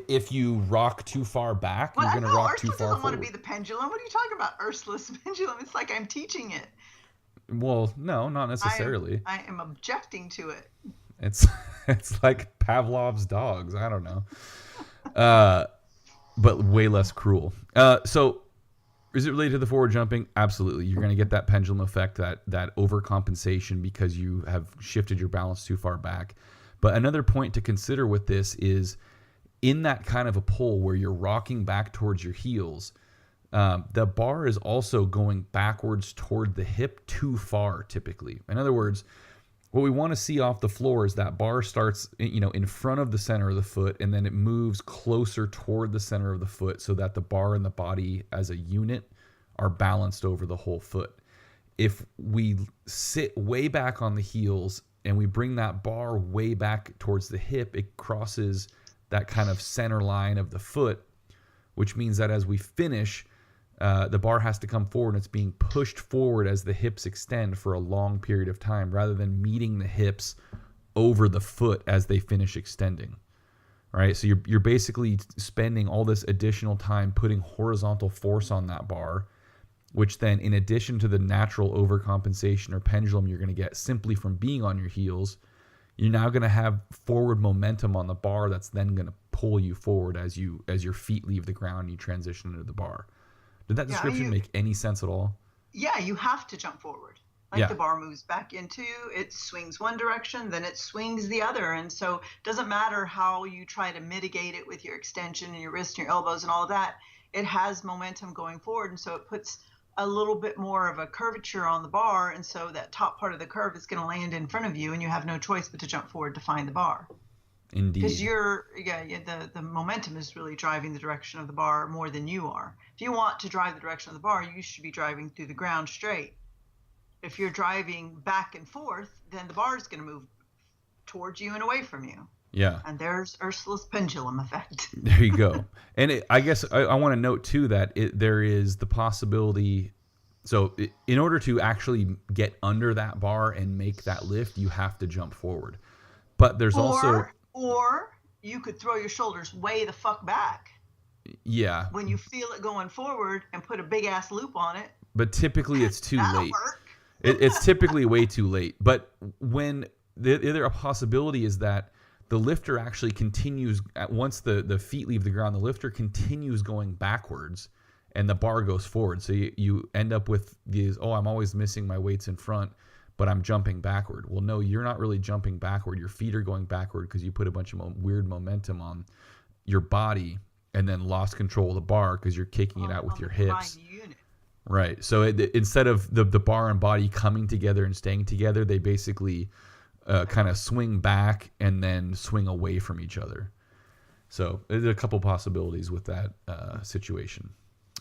If you rock too far back, Well, you're gonna rock Ursula too far doesn't forward. want to be the pendulum. What are you talking about, Ursula's pendulum? It's like I'm teaching it. Well, no, not necessarily. I am objecting to it. It's like Pavlov's dogs. I don't know. But way less cruel. So is it related to the forward jumping? Absolutely. You're going to get that pendulum effect, that overcompensation because you have shifted your balance too far back. But another point to consider with this is in that kind of a pull where you're rocking back towards your heels, the bar is also going backwards toward the hip too far typically. In other words, what we want to see off the floor is that bar starts, in front of the center of the foot, and then it moves closer toward the center of the foot so that the bar and the body as a unit are balanced over the whole foot. if we sit way back on the heels and we bring that bar way back towards the hip, it crosses that kind of center line of the foot, which means that as we finish, the bar has to come forward and it's being pushed forward as the hips extend for a long period of time rather than meeting the hips over the foot as they finish extending. Right? So you're basically spending all this additional time putting horizontal force on that bar, which then, in addition to the natural overcompensation or pendulum you're going to get simply from being on your heels, you're now going to have forward momentum on the bar that's then going to pull you forward as your feet leave the ground and you transition into the bar. Did that description make any sense at all? Yeah, you have to jump forward. The bar moves back into you, it swings one direction, then it swings the other. And so it doesn't matter how you try to mitigate it with your extension and your wrist and your elbows and all of that. It has momentum going forward. And so it puts a little bit more of a curvature on the bar. And so that top part of the curve is going to land in front of you and you have no choice but to jump forward to find the bar. Indeed. Because the momentum is really driving the direction of the bar more than you are. If you want to drive the direction of the bar, you should be driving through the ground straight. If you're driving back and forth, then the bar is going to move towards you and away from you. Yeah. And there's Ursula's pendulum effect. There you go. And I guess I want to note too that there is the possibility. So in order to actually get under that bar and make that lift, you have to jump forward. But there's or you could throw your shoulders way the fuck back. Yeah. When you feel it going forward and put a big ass loop on it. But typically it's too late. Work. It's typically way too late. But when the other possibility is that the lifter actually continues, once the feet leave the ground, the lifter continues going backwards and the bar goes forward. So you end up with these, I'm always missing my weights in front, but I'm jumping backward. Well, no, you're not really jumping backward. Your feet are going backward because you put a bunch of weird momentum on your body and then lost control of the bar because you're kicking it out with your hips. Right. So instead of the bar and body coming together and staying together, they basically kind of swing back and then swing away from each other. So there's a couple possibilities with that situation.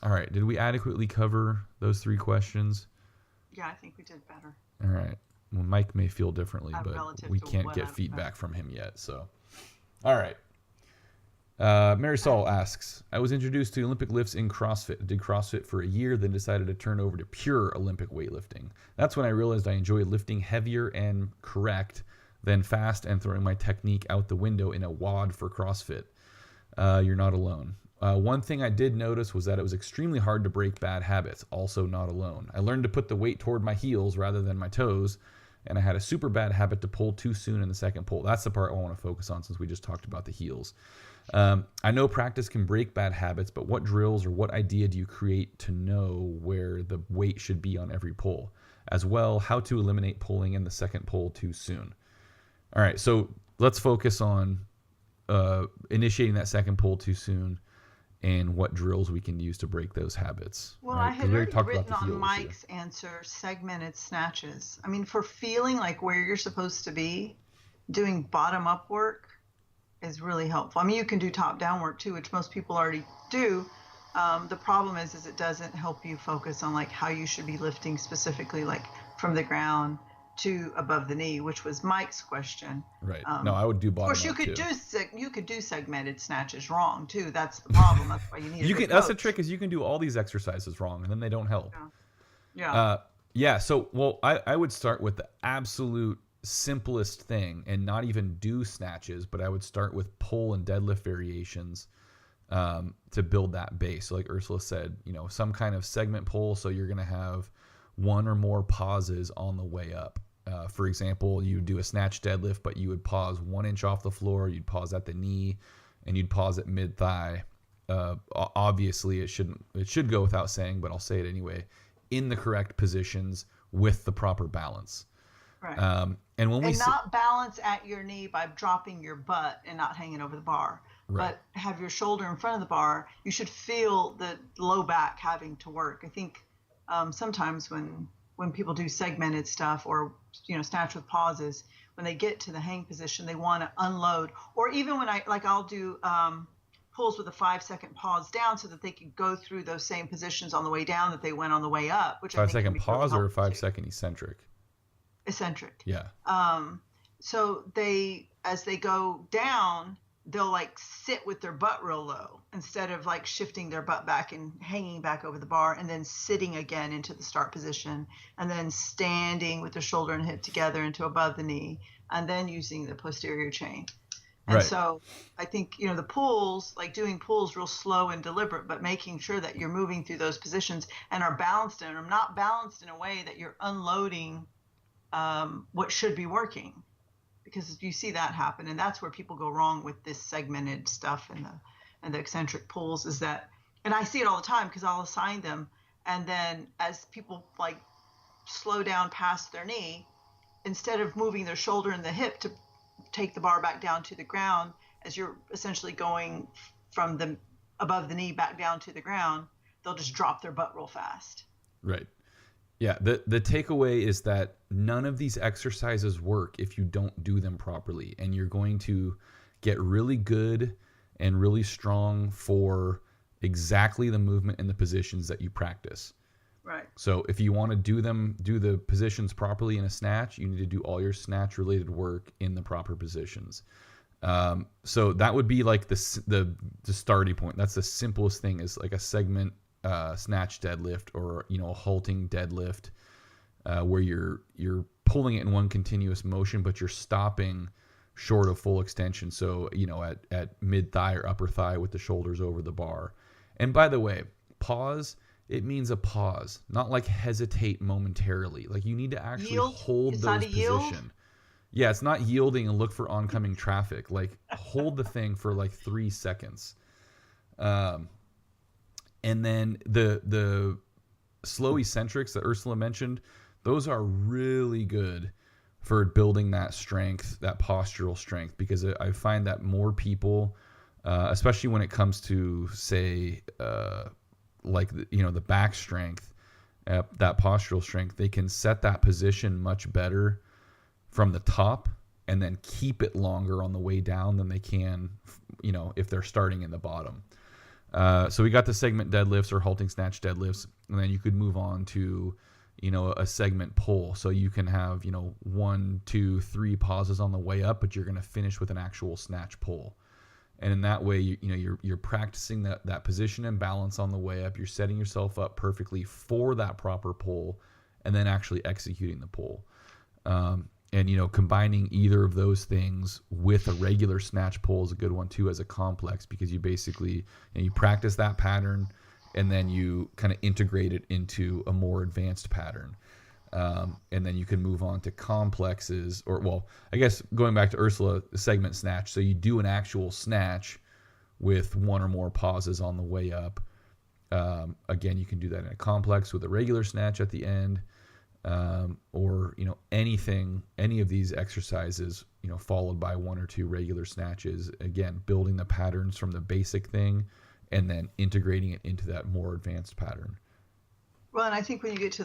All right. Did we adequately cover those 3 questions? Yeah, I think we did better. All right. Well, Mike may feel differently, but we can't get feedback from him yet. So, all right. Marisol asks, I was introduced to Olympic lifts in CrossFit. Did CrossFit for a year, then decided to turn over to pure Olympic weightlifting. That's when I realized I enjoy lifting heavier and correct than fast and throwing my technique out the window in a WOD for CrossFit. You're not alone. One thing I did notice was that it was extremely hard to break bad habits. Also not alone. I learned to put the weight toward my heels rather than my toes, and I had a super bad habit to pull too soon in the second pull. That's the part I want to focus on since we just talked about the heels. I know practice can break bad habits, but what drills or what idea do you create to know where the weight should be on every pull? As well, how to eliminate pulling in the second pull too soon. All right, so let's focus on initiating that second pull too soon and what drills we can use to break those habits. Well, right? I had already written on Mike's answer segmented snatches. I mean, for feeling like where you're supposed to be, doing bottom-up work is really helpful. I mean, you can do top-down work too, which most people already do. The problem is it doesn't help you focus on like how you should be lifting specifically, like from the ground to above the knee, which was Mike's question. Right. No, I would do bottom up. Of course, you could do segmented snatches wrong too. That's the problem. That's why you need. That's the trick, is you can do all these exercises wrong, and then they don't help. Yeah. So, I would start with the absolute simplest thing, and not even do snatches, but I would start with pull and deadlift variations to build that base. So, like Ursula said, some kind of segment pull. So you're going to have one or more pauses on the way up. For example, you would do a snatch deadlift, but you would pause 1 inch off the floor, you'd pause at the knee, and you'd pause at mid thigh. Obviously, it should go without saying, but I'll say it anyway. In the correct positions with the proper balance. Right. And not balance at your knee by dropping your butt and not hanging over the bar. Right. But have your shoulder in front of the bar. You should feel the low back having to work. I think sometimes when people do segmented stuff or snatch with pauses, when they get to the hang position, they want to unload. Or even when I'll do pulls with a 5-second pause down so that they can go through those same positions on the way down that they went on the way up, which I think 5-second can be really pause or a helpful too. 5-second eccentric? Eccentric. Yeah. So as they go down, they'll like sit with their butt real low instead of like shifting their butt back and hanging back over the bar, and then sitting again into the start position, and then standing with the shoulder and hip together into above the knee, and then using the posterior chain. And Right. so I think, the pulls, like doing pulls real slow and deliberate, but making sure that you're moving through those positions and are balanced in them, not balanced in a way that you're unloading what should be working, because you see that happen. And that's where people go wrong with this segmented stuff and the eccentric pulls, is that, and I see it all the time because I'll assign them. And then as people like slow down past their knee, instead of moving their shoulder and the hip to take the bar back down to the ground, as you're essentially going from the above the knee back down to the ground, they'll just drop their butt real fast. Right. Yeah. The takeaway is that none of these exercises work if you don't do them properly, and you're going to get really good and really strong for exactly the movement and the positions that you practice. Right. So if you want to do the positions properly in a snatch, you need to do all your snatch related work in the proper positions. So that would be like the starting point. That's the simplest thing, is like a segment snatch deadlift, or a halting deadlift, where you're pulling it in one continuous motion, but you're stopping short of full extension. So at mid thigh or upper thigh with the shoulders over the bar. And by the way, pause. It means a pause, not like hesitate momentarily. Like you need to actually hold those position. Yeah, it's not yielding and look for oncoming traffic. Like hold the thing for like 3 seconds. And then the slow eccentrics that Ursula mentioned, those are really good for building that strength, that postural strength, because I find that more people, especially when it comes to, say, like the back strength, that postural strength, they can set that position much better from the top and then keep it longer on the way down than they can, if they're starting in the bottom. So we got the segment deadlifts or halting snatch deadlifts, and then you could move on to a segment pull. So you can have 1, 2, 3 pauses on the way up, but you're going to finish with an actual snatch pull. And in that way, you're practicing that position and balance on the way up. You're setting yourself up perfectly for that proper pull, and then actually executing the pull. And combining either of those things with a regular snatch pull is a good one too, as a complex, because you basically you practice that pattern, and then you kind of integrate it into a more advanced pattern. And then you can move on to complexes, or, well, I guess going back to Ursula, segment snatch. So you do an actual snatch with 1 or more pauses on the way up. Again, you can do that in a complex with a regular snatch at the end, or any of these exercises, followed by 1 or 2 regular snatches. Again, building the patterns from the basic thing and then integrating it into that more advanced pattern. Well, and I think when you get to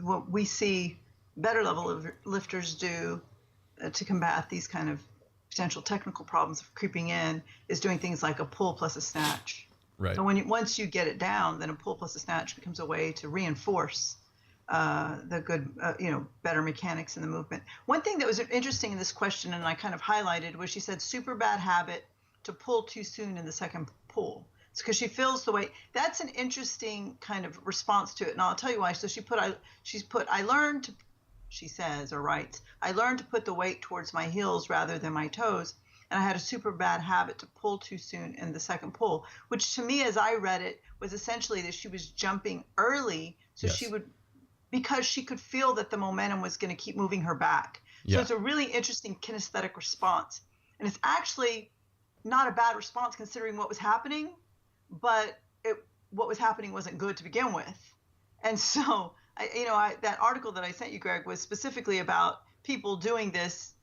what we see better level of lifters do to combat these kind of potential technical problems of creeping in, is doing things like a pull plus a snatch. Right. So once you get it down, then a pull plus a snatch becomes a way to reinforce the good, better mechanics in the movement. One thing that was interesting in this question, and I kind of highlighted, was she said super bad habit to pull too soon in the second pull. It's because she feels the weight. That's an interesting kind of response to it, and I'll tell you why. So I learned to, she says or writes, I learned to put the weight towards my heels rather than my toes, and I had a super bad habit to pull too soon in the second pull, which to me, as I read it, was essentially that she was jumping early, so yes. she would, because she could feel that the momentum was going to keep moving her back. So yeah. It's a really interesting kinesthetic response, and it's actually not a bad response considering what was happening. But what was happening wasn't good to begin with. And so, that article that I sent you, Greg, was specifically about people doing this,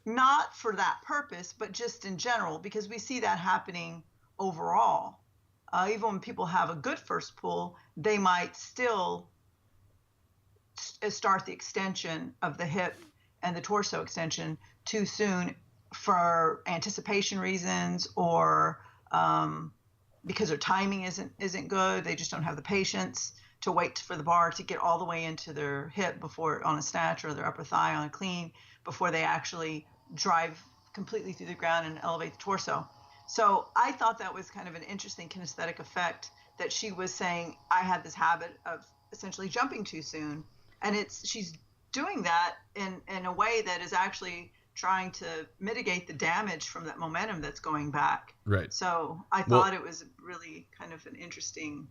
not for that purpose, but just in general, because we see that happening overall. Even when people have a good first pull, they might still start the extension of the hip and the torso extension too soon for anticipation reasons, or because their timing isn't good. They just don't have the patience to wait for the bar to get all the way into their hip before on a snatch, or their upper thigh on a clean, before they actually drive completely through the ground and elevate the torso. So I thought that was kind of an interesting kinesthetic effect, that she was saying I had this habit of essentially jumping too soon, and she's doing that in a way that is actually trying to mitigate the damage from that momentum that's going back. Right. So I thought it was really kind of an interesting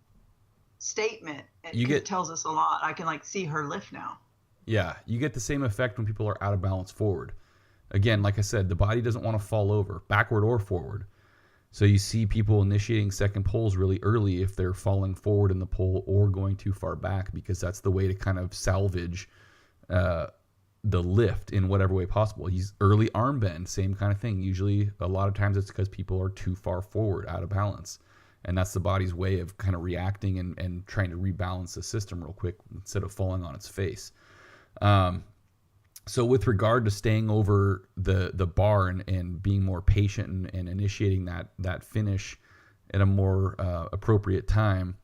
statement. It tells us a lot. I can see her lift now. Yeah, you get the same effect when people are out of balance forward. Again, like I said, the body doesn't want to fall over, backward or forward. So you see people initiating second pulls really early if they're falling forward in the pull or going too far back, because that's the way to kind of salvage the lift in whatever way possible. Early arm bend, same kind of thing. Usually, a lot of times it's because people are too far forward, out of balance. And that's the body's way of kind of reacting and trying to rebalance the system real quick instead of falling on its face. So with regard to staying over the bar and being more patient and initiating that finish at a more appropriate time,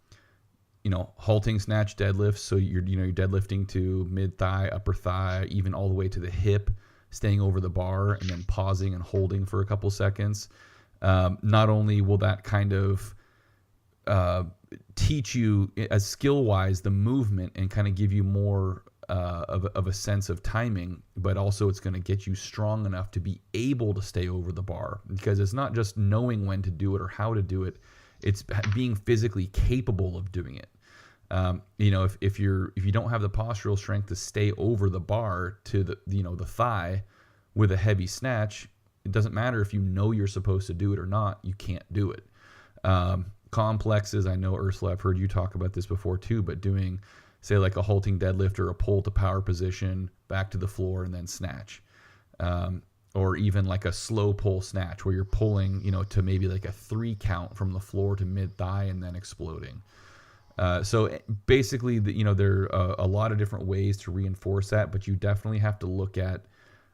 halting snatch deadlifts. So you're deadlifting to mid thigh, upper thigh, even all the way to the hip, staying over the bar and then pausing and holding for a couple seconds. Not only will that kind of teach you as skill wise the movement and kind of give you more of a sense of timing, but also it's going to get you strong enough to be able to stay over the bar, because it's not just knowing when to do it or how to do it. It's being physically capable of doing it. If you don't have the postural strength to stay over the bar to the thigh with a heavy snatch, it doesn't matter if you know you're supposed to do it or not. You can't do it. Complexes, I know, Ursula, I've heard you talk about this before too, but doing, say, like a halting deadlift or a pull to power position, back to the floor, and then snatch. Or even like a slow pull snatch where you're pulling, to maybe like a 3 count from the floor to mid thigh and then exploding. So basically, there are a lot of different ways to reinforce that, but you definitely have to look at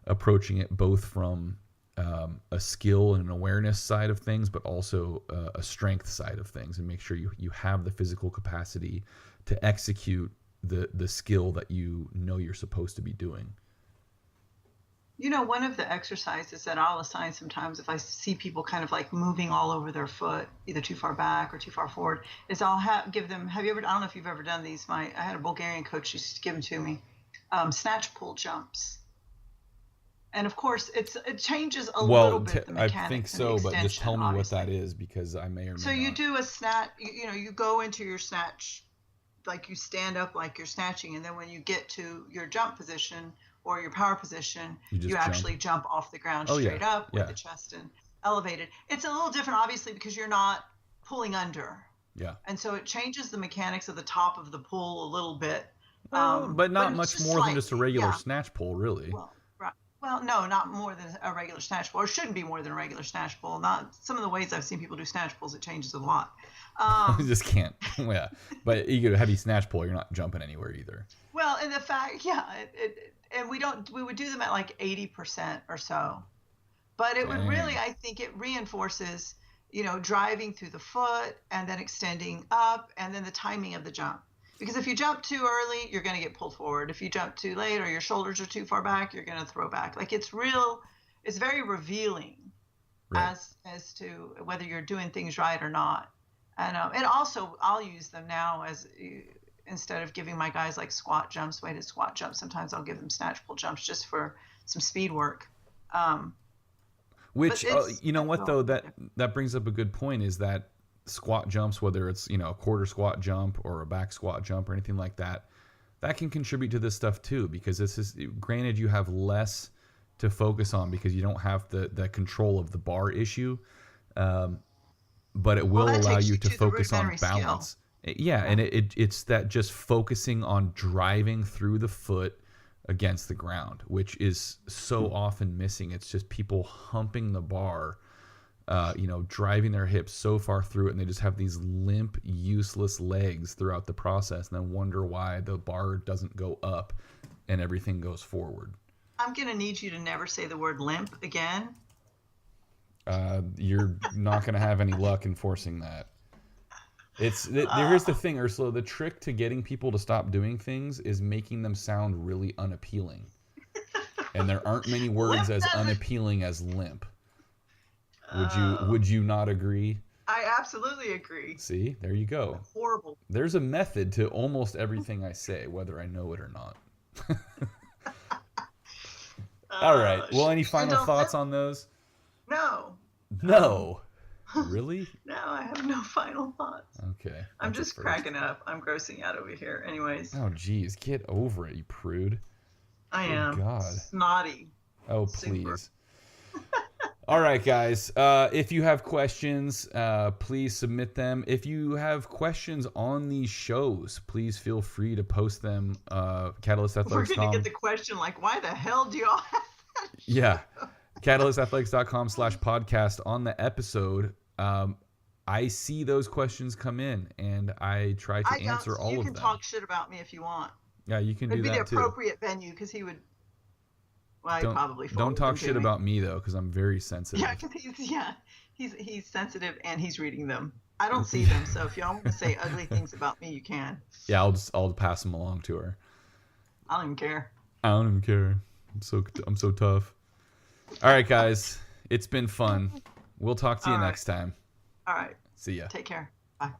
approaching it both from a skill and an awareness side of things, but also a strength side of things, and make sure you have the physical capacity to execute the skill that you're supposed to be doing. One of the exercises that I'll assign sometimes if I see people kind of moving all over their foot, either too far back or too far forward, is I'll give them, I don't know if you've ever done these. I had a Bulgarian coach used to give them to me, snatch pull jumps. And of course, it changes a little bit the mechanics. I think so, but just tell me obviously what that is, because I may or may not. So you do a snatch, you go into your snatch, like you stand up like you're snatching, and then when you get to your jump position or your power position, you actually jump off the ground straight up with the chest and elevated. It's a little different, obviously, because you're not pulling under. Yeah. And so it changes the mechanics of the top of the pull a little bit. But not much more than just a regular snatch pull, really. Well, no, not more than a regular snatch pull, or shouldn't be more than a regular snatch pull. Not some of the ways I've seen people do snatch pulls, it changes a lot. You just can't. Yeah, but you get a heavy snatch pull, you're not jumping anywhere either. Well, and the fact, and we would do them at 80% or so, but it would really, I think it reinforces, driving through the foot and then extending up, and then the timing of the jump. Because if you jump too early, you're going to get pulled forward. If you jump too late or your shoulders are too far back, you're going to throw back. It's very revealing, right, as to whether you're doing things right or not. And also I'll use them now as, instead of giving my guys squat jumps, weighted squat jumps, sometimes I'll give them snatch pull jumps just for some speed work. Which, that brings up a good point, is that squat jumps, whether it's a quarter squat jump or a back squat jump or anything like that, that can contribute to this stuff too, because this is, granted, you have less to focus on because you don't have the control of the bar issue, but it will allow you to focus on balance. And it's that just focusing on driving through the foot against the ground, which is so often missing. It's just people humping the bar, driving their hips so far through it, and they just have these limp, useless legs throughout the process, and then wonder why the bar doesn't go up and everything goes forward. I'm going to need you to never say the word limp again. You're not going to have any luck enforcing that. Here's the thing, Ursula. The trick to getting people to stop doing things is making them sound really unappealing. And there aren't many words as unappealing as limp. Would you not agree? I absolutely agree. See, there you go. Horrible. There's a method to almost everything I say, whether I know it or not. All right. Well, any final thoughts on those? No. No. Really? No, I have no final thoughts. Okay. I'm just cracking up. I'm grossing out over here. Anyways. Oh, geez. Get over it, you prude. I am. God. Snotty. Oh, please. All right, guys. If you have questions, please submit them. If you have questions on these shows, please feel free to post them. CatalystAthletics.com. We're going to get the question like, why the hell do y'all have that show? Yeah. CatalystAthletics.com/podcast on the episode. I see those questions come in, and I try to answer all of them. You can talk shit about me if you want. Yeah, you can do that too. It'd be the appropriate venue because he would. Well, he'd probably. Don't talk shit about me though, because I'm very sensitive. Yeah, because he's sensitive and he's reading them. I don't see them, so if y'all want to say ugly things about me, you can. Yeah, I'll pass them along to her. I don't even care. I don't even care. I'm so tough. All right, guys, it's been fun. We'll talk to you next time. All right. See ya. Take care. Bye.